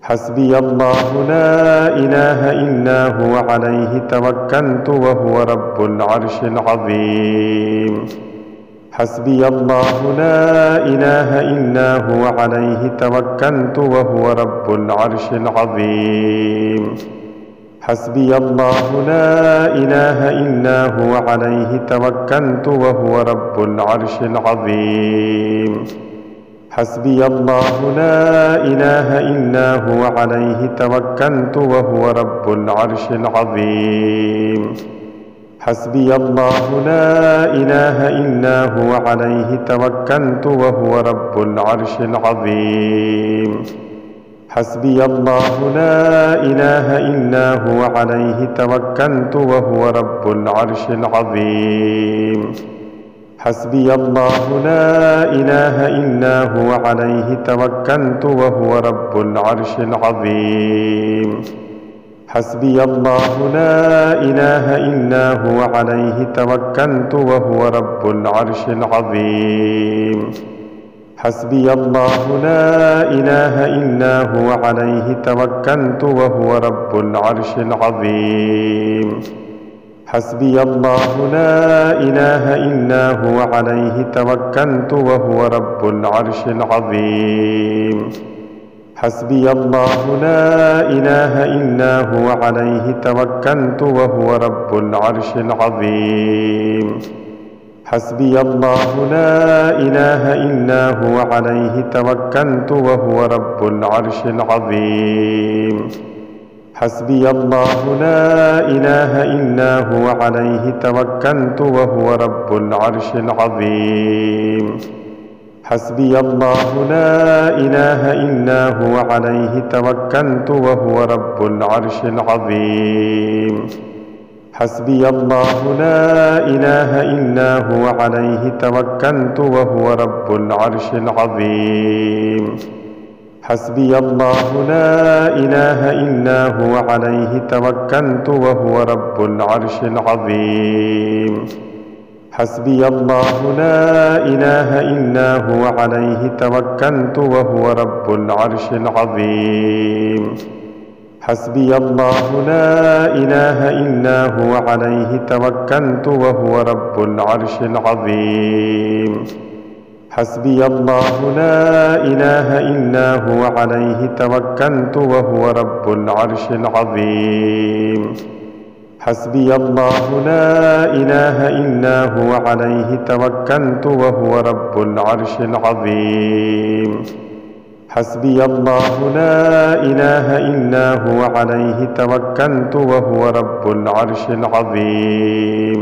حسبي الله لا إله إلا هو عليه توكلت وهو رب العرش العظيم. حسبي الله لا إله إلا هو عليه توكلت وهو رب العرش العظيم. حسبي الله لا إله إلا هو عليه توكلت وهو رب العرش العظيم. حسبي الله لا إله إلا هو عليه توكلت وهو رب العرش العظيم. حسبي الله لا إله إلا هو عليه توكلت وهو رب العرش العظيم. حسبي الله لا إله إلا هو عليه توكلت وهو رب العرش العظيم. حسبي الله لا إله إلا هو عليه توكلت وهو رب العرش العظيم. حسبي الله لا إله إلا هو عليه توكلت وهو رب العرش العظيم. حسبي الله لا إله إلا هو عليه توكلت وهو رب العرش العظيم. حسبي الله لا إله إلا هو عليه توكلت وهو رب العرش العظيم. حسبي الله لا إله إلا هو عليه توكلت وهو رب العرش العظيم. حسبي الله لا إله إلا هو عليه توكلت وهو رب العرش العظيم. حسبي الله لا إله إلا هو عليه توكلت وهو رب العرش العظيم. حسبي الله لا إله إلا هو عليه توكلت وهو رب العرش العظيم. حسبي الله لا إله إلا هو عليه توكلت وهو رب العرش العظيم. حسبي الله لا إله إلا هو عليه توكلت وهو رب العرش العظيم. حسبي الله لا إله إلا هو عليه توكلت وهو رب العرش العظيم. حسبي الله لا إله إلا هو عليه توكلت وهو رب العرش العظيم. حسبي الله لا إله إلا هو عليه توكلت وهو رب العرش العظيم. حسبي الله لا إله إلا هو عليه توكلت وهو رب العرش العظيم. حسبي الله لا إله إلا هو عليه توكلت وهو رب العرش العظيم.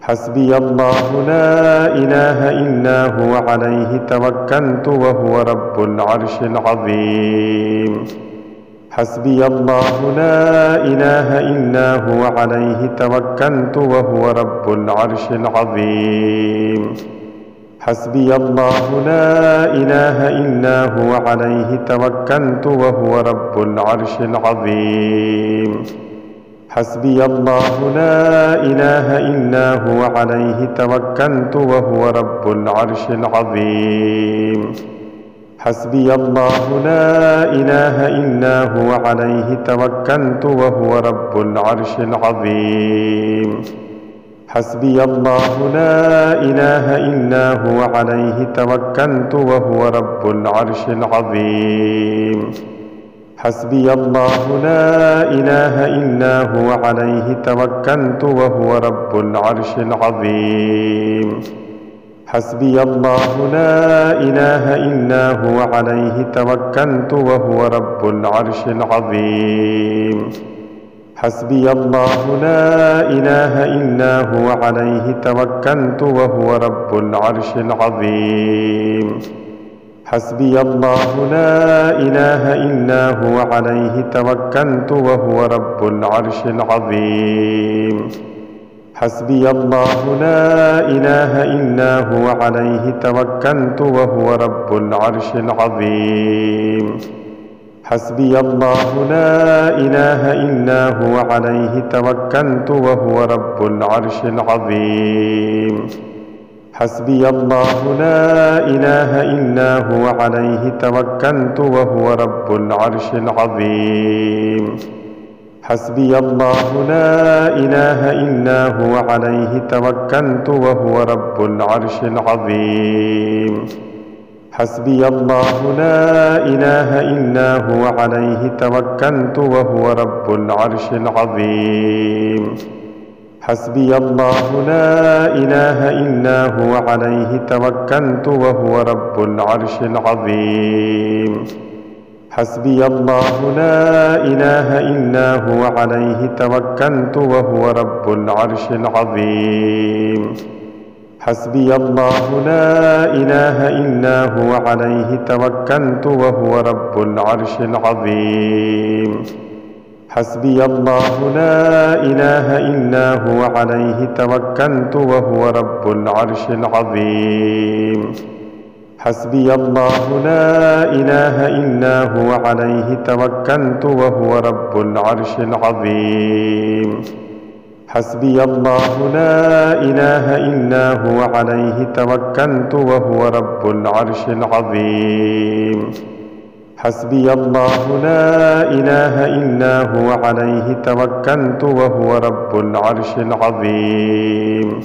حسبي الله لا إله إلا هو عليه توكلت وهو رب العرش العظيم. حسبي الله لا إله إلا هو عليه توكلت وهو رب العرش العظيم. حسبي الله لا إله إلا هو عليه توكلت وهو رب العرش العظيم. حسبي الله لا إله إلا هو عليه توكلت وهو رب العرش العظيم. حسبي الله لا إله إلا هو عليه توكلت وهو رب العرش العظيم. حسبي الله لا إله إلا هو عليه توكلت وهو رب العرش العظيم. حسبي الله لا إله إلا هو عليه توكلت وهو رب العرش العظيم. حسبي الله لا إله إلا هو عليه توكلت وهو رب العرش العظيم. حسبي الله لا إله إلا هو عليه توكلت وهو رب العرش العظيم. حسبي الله لا إله إلا هو عليه توكلت وهو رب العرش العظيم. حسبي الله لا إله إلا هو عليه توكلت وهو رب العرش العظيم. حسبي الله لا إله إلا هو عليه توكلت وهو رب العرش العظيم. حسبي الله لا إله إلا هو عليه توكلت وهو رب العرش العظيم. حسبي الله لا إله إلا هو عليه توكلت وهو رب العرش العظيم. حسبي الله لا إله إلا هو عليه توكلت وهو رب العرش العظيم. حسبي الله لا إله إلا هو عليه توكلت وهو رب العرش العظيم. حسبي الله لا إله إلا هو عليه توكلت وهو رب العرش العظيم. حسبي الله لا إله إلا هو عليه توكلت وهو رب العرش العظيم. حسبي الله لا إله إلا هو عليه توكلت وهو رب العرش العظيم. حسبي الله لا إله إلا هو عليه توكلت وهو رب العرش العظيم. حسبي الله لا إله إلا هو عليه توكلت وهو رب العرش العظيم. حسبي الله لا إله إلا هو عليه توكلت وهو رب العرش العظيم.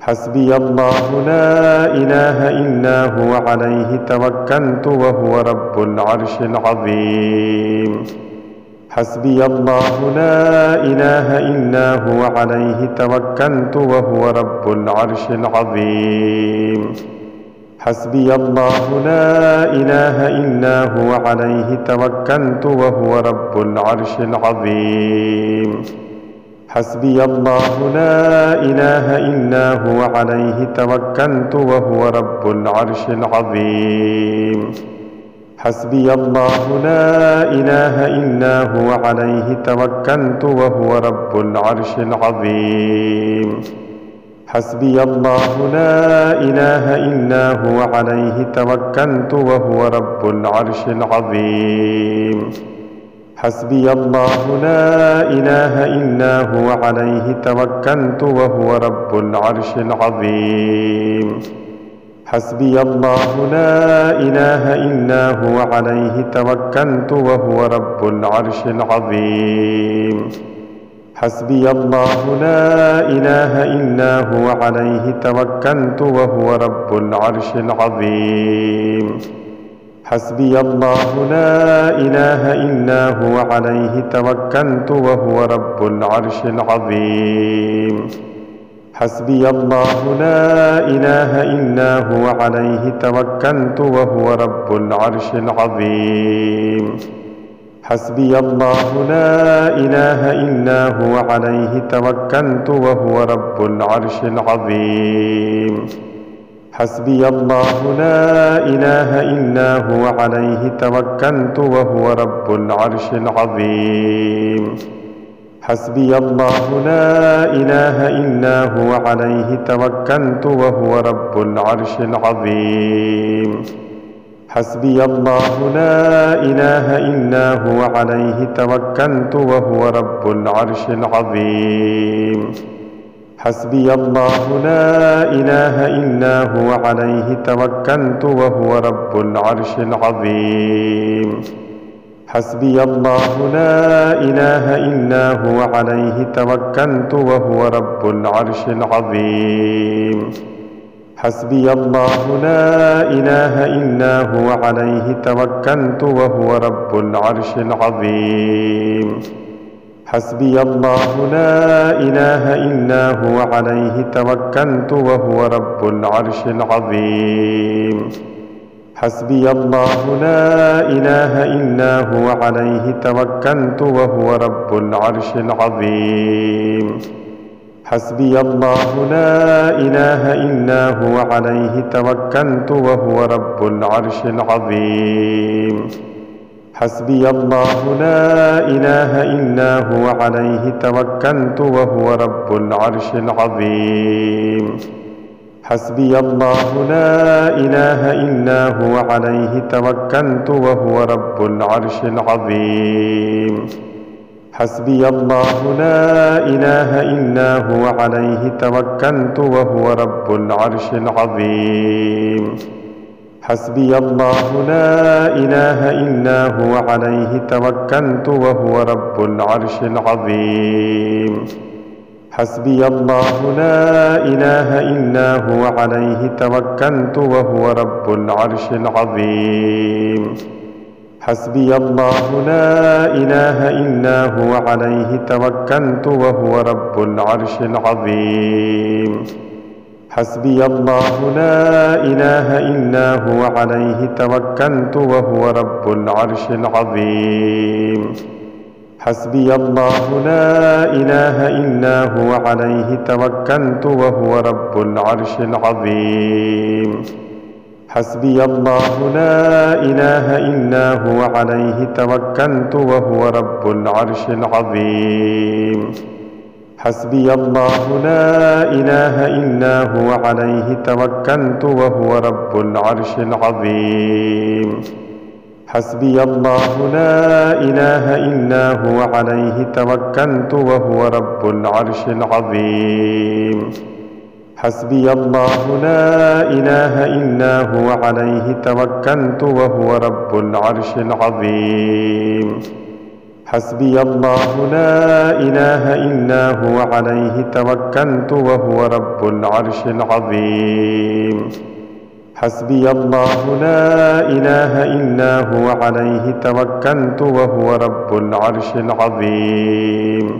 حسبي الله لا إله إلا هو عليه توكلت وهو رب العرش العظيم. حسبي الله لا إله إلا هو عليه توكلت وهو رب العرش العظيم. حسبي الله لا إله إلا هو عليه توكلت وهو رب العرش العظيم. حسبي الله لا إله إلا هو عليه توكلت وهو رب العرش العظيم. حسبي الله لا إله إلا هو عليه توكلت وهو رب العرش العظيم. حسبي الله لا إله إلا هو عليه توكلت وهو رب العرش العظيم. حسبي الله لا إله إلا هو عليه توكلت وهو رب العرش العظيم. حسبي الله لا إله إلا هو عليه توكلت وهو رب العرش العظيم. حسبي الله لا إله إلا هو عليه توكلت وهو رب العرش العظيم. حسبي الله لا إله إلا هو عليه توكلت وهو رب العرش العظيم. حسبي الله لا إله إلا هو عليه توكلت وهو رب العرش العظيم. حسبي الله لا إله إلا هو عليه توكلت وهو رب العرش العظيم. حسبي الله لا إله إلا هو عليه توكلت وهو رب العرش العظيم. حسبي الله لا إله إلا هو عليه توكلت وهو رب العرش العظيم. حسبي الله لا إله إلا هو عليه توكلت وهو رب العرش العظيم. حسبي الله لا إله إلا هو عليه توكلت وهو رب العرش العظيم. حسبي الله لا إله إلا هو عليه توكلت وهو رب العرش العظيم. حسبي الله لا إله إلا هو عليه توكلت وهو رب العرش العظيم. حسبي الله لا إله إلا هو عليه توكلت وهو رب العرش العظيم. حسبي الله لا إله إلا هو عليه توكلت وهو رب العرش العظيم. حسبي الله لا إله إلا هو عليه توكلت وهو رب العرش العظيم. حسبي الله لا إله إلا هو عليه توكلت وهو رب العرش العظيم. حسبي الله لا إله إلا هو عليه توكلت وهو رب العرش العظيم. حسبي الله لا إله إلا هو عليه توكلت وهو رب العرش العظيم حسبي الله لا إله إلا هو عليه توكلت وهو رب العرش العظيم حسبي الله لا إله إلا هو عليه توكلت وهو رب العرش العظيم حسبي الله لا إله إلا هو عليه توكلت وهو رب العرش العظيم حسبي الله لا إله إلا هو عليه توكلت وهو رب العرش العظيم حسبي الله لا إله إلا هو عليه توكلت وهو رب العرش العظيم حسبي الله لا إله إلا هو عليه توكلت وهو رب العرش العظيم حسبي الله لا إله إلا هو عليه توكلت وهو رب العرش العظيم حسبي الله لا إله إلا هو عليه توكلت وهو رب العرش العظيم حسبي الله لا إله إلا هو عليه توكلت وهو رب العرش العظيم حسبي الله لا إله إلا هو عليه توكلت وهو رب العرش العظيم حسبي الله لا إله إلا هو عليه توكلت وهو رب العرش العظيم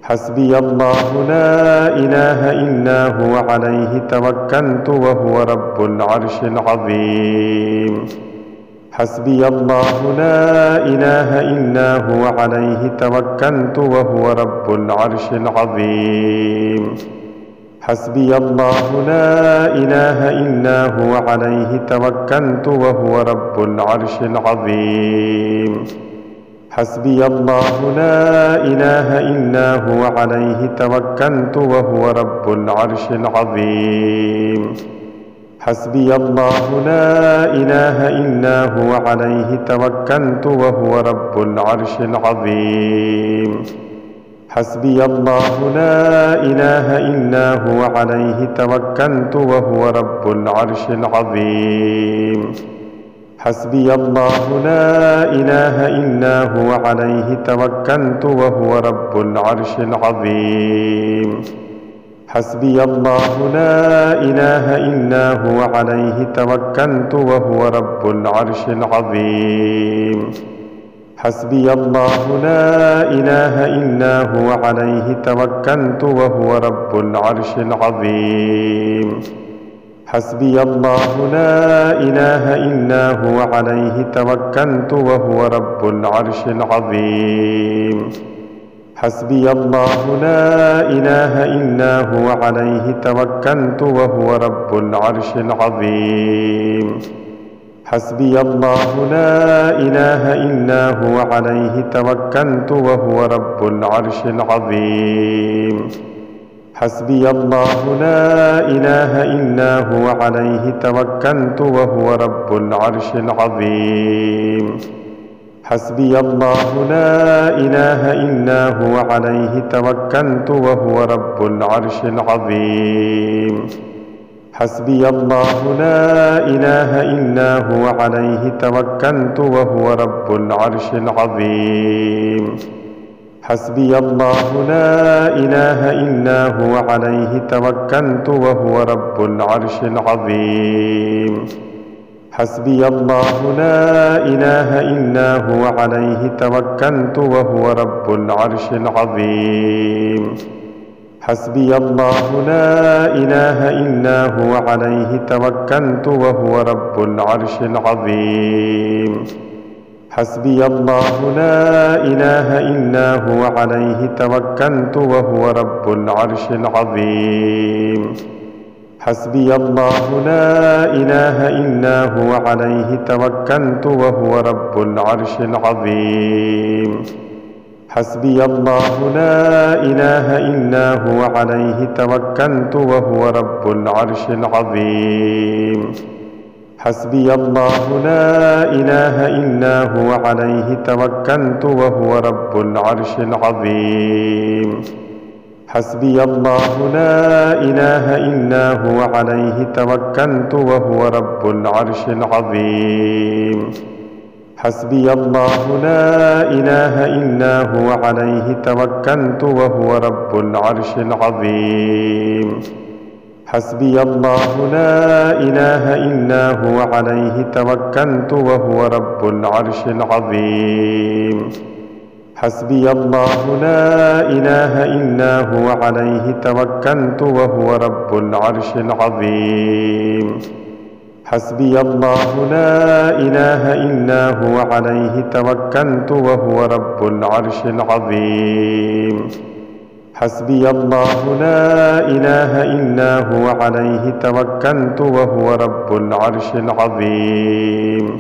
حسبي الله لا إله إلا هو عليه توكلت وهو رب العرش العظيم حسبي الله لا إله إلا هو عليه توكلت وهو رب العرش العظيم حسبي الله لا إله إلا هو عليه توكلت وهو رب العرش العظيم حسبي الله لا إله إلا هو عليه توكلت وهو رب العرش العظيم حسبي الله لا إله إلا هو عليه توكلت وهو رب العرش العظيم حسبي الله لا إله إلا هو عليه توكلت وهو رب العرش العظيم حسبي الله لا إله إلا هو عليه توكلت وهو رب العرش العظيم حسبي الله لا إله إلا هو عليه توكلت وهو رب العرش العظيم حسبي الله لا إله إلا هو عليه توكلت وهو رب العرش العظيم حسبي الله لا إله إلا هو عليه توكلت وهو رب العرش العظيم حسبي الله لا إله إلا هو عليه توكلت وهو رب العرش العظيم حسبي الله لا إله إلا هو عليه توكلت وهو رب العرش العظيم حسبي الله لا إله إلا هو عليه توكلت وهو رب العرش العظيم حسبي الله لا إله إلا هو عليه توكلت وهو رب العرش العظيم حسبي الله لا إله إلا هو عليه توكلت وهو رب العرش العظيم حسبي الله لا إله إلا هو عليه توكلت وهو رب العرش العظيم حسبي الله لا إله إلا هو عليه توكلت وهو رب العرش العظيم حسبي الله لا إله إلا هو عليه توكلت وهو رب العرش العظيم حسبي الله لا إله إلا هو عليه توكلت وهو رب العرش العظيم حسبي الله لا إله إلا هو عليه توكلت وهو رب العرش العظيم حسبي الله لا إله إلا هو عليه توكلت وهو رب العرش العظيم حسبي الله لا إله إلا هو عليه توكلت وهو رب العرش العظيم حسبي الله لا إله إلا هو عليه توكلت وهو رب العرش العظيم حسبي الله لا إله إلا هو عليه توكلت وهو رب العرش العظيم حسبي الله لا إله إلا هو عليه توكلت وهو رب العرش العظيم حسبي الله لا إله إلا هو عليه توكلت وهو رب العرش العظيم حسبي الله لا إله إلا هو عليه توكلت وهو رب العرش العظيم حسبي الله لا إله إلا هو عليه توكلت وهو رب العرش العظيم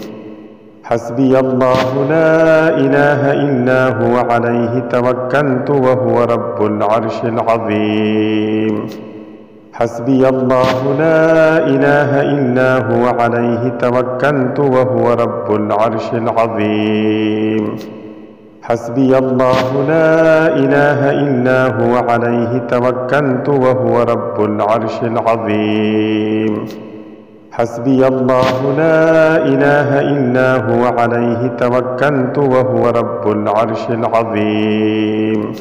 حسبي الله لا إله إلا هو عليه توكلت وهو رب العرش العظيم حسبي الله لا إله إلا هو عليه توكلت وهو رب العرش العظيم حسبي الله لا إله إلا هو عليه توكلت وهو رب العرش العظيم حسبي الله لا إله إلا هو عليه توكلت وهو رب العرش العظيم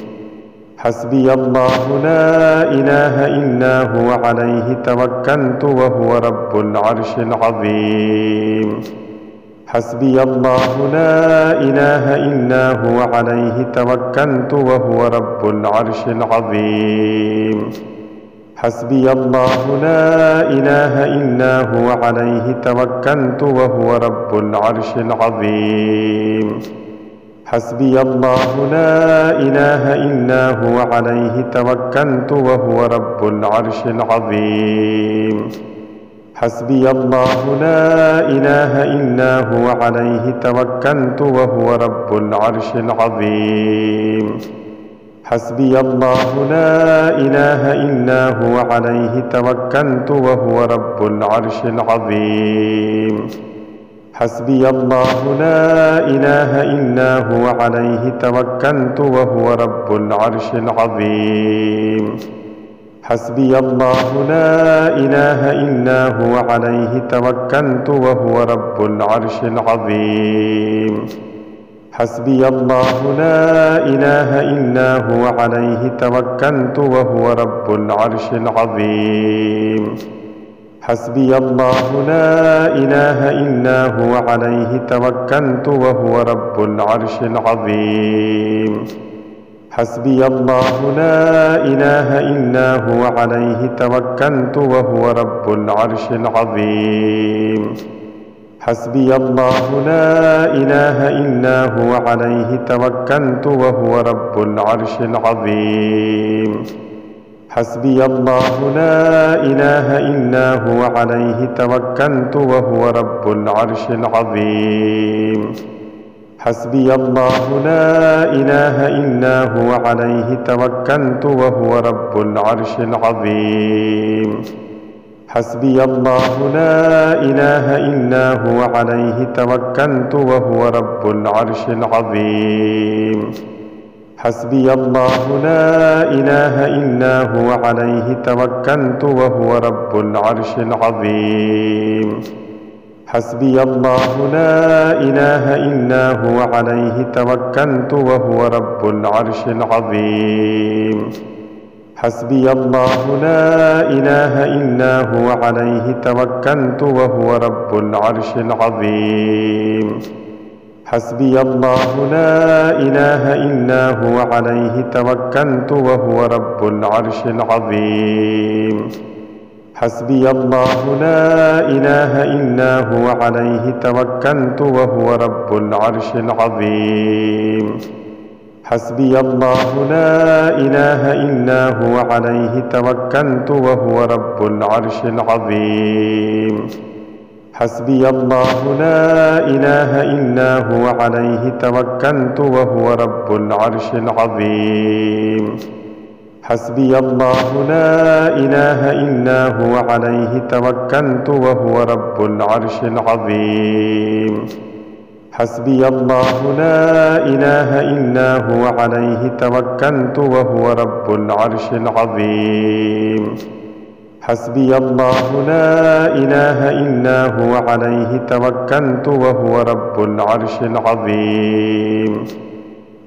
حسبي الله لا إله إلا هو عليه توكلت وهو رب العرش العظيم حسبي الله لا إله إلا هو عليه توكلت وهو رب العرش العظيم حسبي الله لا إله إلا هو عليه توكلت وهو رب العرش العظيم حسبي الله لا إله إلا هو عليه توكلت وهو رب العرش العظيم حسبي الله لا إله إلا هو عليه توكلت وهو رب العرش العظيم حسبي الله لا إله إلا هو عليه توكلت وهو رب العرش العظيم حسبي الله لا إله إلا هو عليه توكلت وهو رب العرش العظيم حسبي الله لا إله إلا هو عليه توكلت وهو رب العرش العظيم حسبي الله لا إله إلا هو عليه توكلت وهو رب العرش العظيم حسبي الله لا إله إلا هو عليه توكلت وهو رب العرش العظيم حسبي الله لا إله إلا هو عليه توكلت وهو رب العرش العظيم حسبي الله لا إله إلا هو عليه توكلت وهو رب العرش العظيم حسبي الله لا إله إلا هو عليه توكلت وهو رب العرش العظيم حسبي الله لا إله إلا هو عليه توكلت وهو رب العرش العظيم حسبي الله لا إله إلا هو عليه توكلت وهو رب العرش العظيم حسبي الله لا إله إلا هو عليه توكلت وهو رب العرش العظيم حسبي الله لا إله إلا هو عليه توكلت وهو رب العرش العظيم حسبي الله لا إله إلا هو عليه توكلت وهو رب العرش العظيم حسبي الله لا إله إلا هو عليه توكلت وهو رب العرش العظيم حسبي الله لا إله إلا هو عليه توكلت وهو رب العرش العظيم حسبي الله لا إله إلا هو عليه توكلت وهو رب العرش العظيم حسبي الله لا إله إلا هو عليه توكلت وهو رب العرش العظيم حسبي الله لا إله إلا هو عليه توكلت وهو رب العرش العظيم. حسبي الله لا إله إلا هو عليه توكلت وهو رب العرش العظيم. حسبي الله لا إله إلا هو عليه توكلت وهو رب العرش العظيم.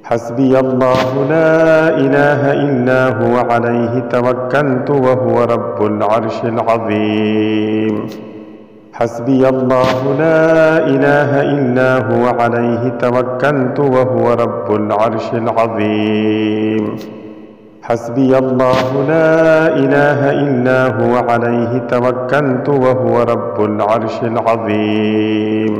حسبي الله لا إله إلا هو عليه توكلت وهو رب العرش العظيم. حسبي الله لا إله إلا هو عليه توكلت وهو رب العرش العظيم. حسبي الله لا إله إلا هو عليه توكلت وهو رب العرش العظيم.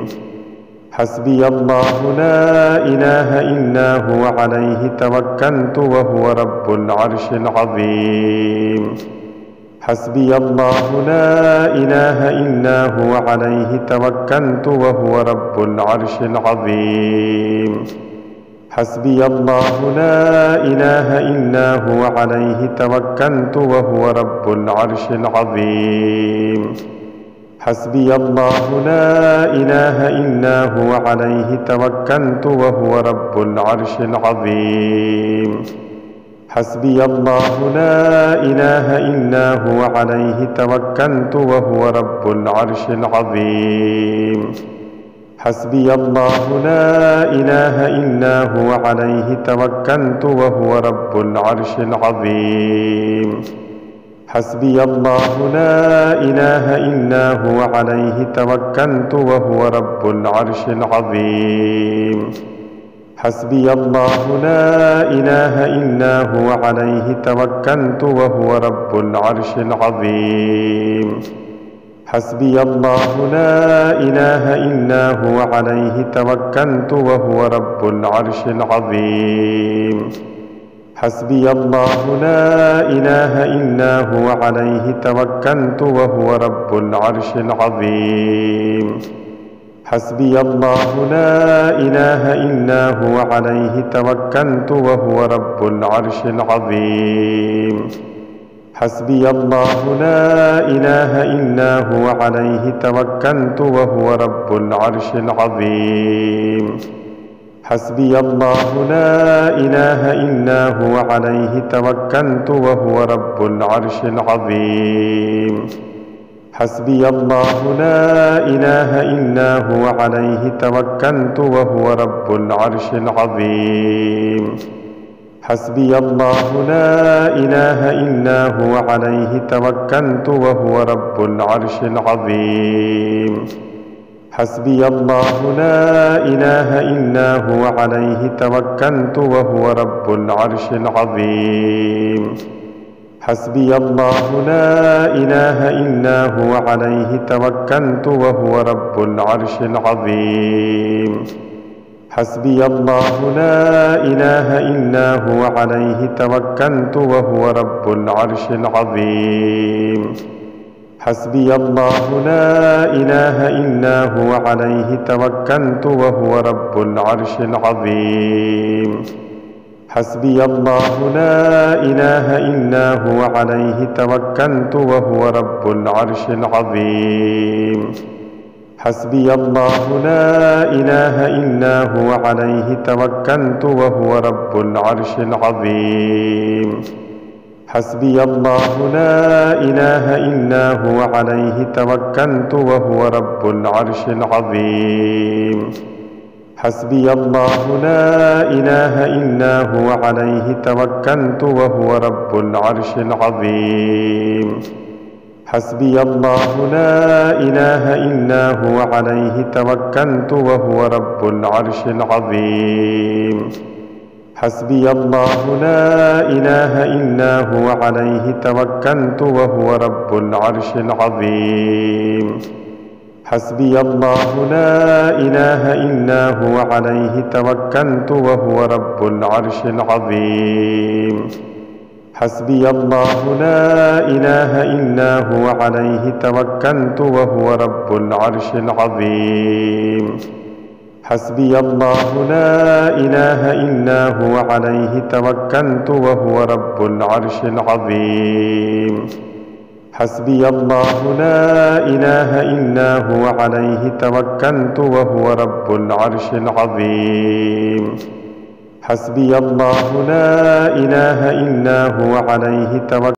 حسبي الله لا إله إلا هو عليه توكلت وهو رب العرش العظيم. حسبي الله لا إله إلا هو عليه توكلت وهو رب العرش العظيم. حسبي الله لا إله إلا هو عليه توكلت وهو رب العرش العظيم. حسبي الله لا إله إلا هو عليه توكلت وهو رب العرش العظيم. حسبي الله لا إله إلا هو عليه توكلت وهو رب العرش العظيم. حسبي الله لا إله إلا هو عليه توكلت وهو رب العرش العظيم. حسبي الله لا إله إلا هو عليه توكلت وهو رب العرش العظيم. حسبي الله لا إله إلا هو عليه توكلت وهو رب العرش العظيم. حسبي الله لا إله إلا هو عليه توكلت وهو رب العرش العظيم. حسبي الله لا إله إلا هو عليه توكلت وهو رب العرش العظيم. حسبي الله لا إله إلا هو عليه توكلت وهو رب العرش العظيم. حسبي الله لا إله إلا هو عليه توكلت وهو رب العرش العظيم. حسبي الله لا إله إلا هو عليه توكلت وهو رب العرش العظيم. حسبي الله لا إله إلا هو عليه توكلت وهو رب العرش العظيم. حسبي الله لا إله إلا هو عليه توكلت وهو رب العرش العظيم. حسبي الله لا إله إلا هو عليه توكلت وهو رب العرش العظيم. حسبي الله لا إله إلا هو عليه توكلت وهو رب العرش العظيم. حسبي الله لا إله إلا هو عليه توكلت وهو رب العرش العظيم. حسبي الله لا إله إلا هو عليه توكلت وهو رب العرش العظيم. حسبي الله لا إله إلا هو عليه توكلت وهو رب العرش العظيم. حسبي الله لا إله إلا هو عليه توكلت وهو رب العرش العظيم. حسبي الله لا إله إلا هو عليه توكلت وهو رب العرش العظيم. حسبي الله لا إله إلا هو عليه توكلت وهو رب العرش العظيم. حسبي الله لا إله إلا هو عليه توكلت وهو رب العرش العظيم. حسبي الله لا إله إلا هو عليه توكلت وهو رب العرش العظيم. حسبي الله لا إله إلا هو عليه توكلت وهو رب العرش العظيم. حسبي الله لا إله إلا هو عليه توكلت وهو رب العرش العظيم. حسبي الله لا إله إلا هو عليه توكلت وهو رب العرش العظيم. حسبي الله لا إله إلا هو عليه توكلت وهو رب العرش العظيم. حسبي الله لا إله إلا هو عليه توكلت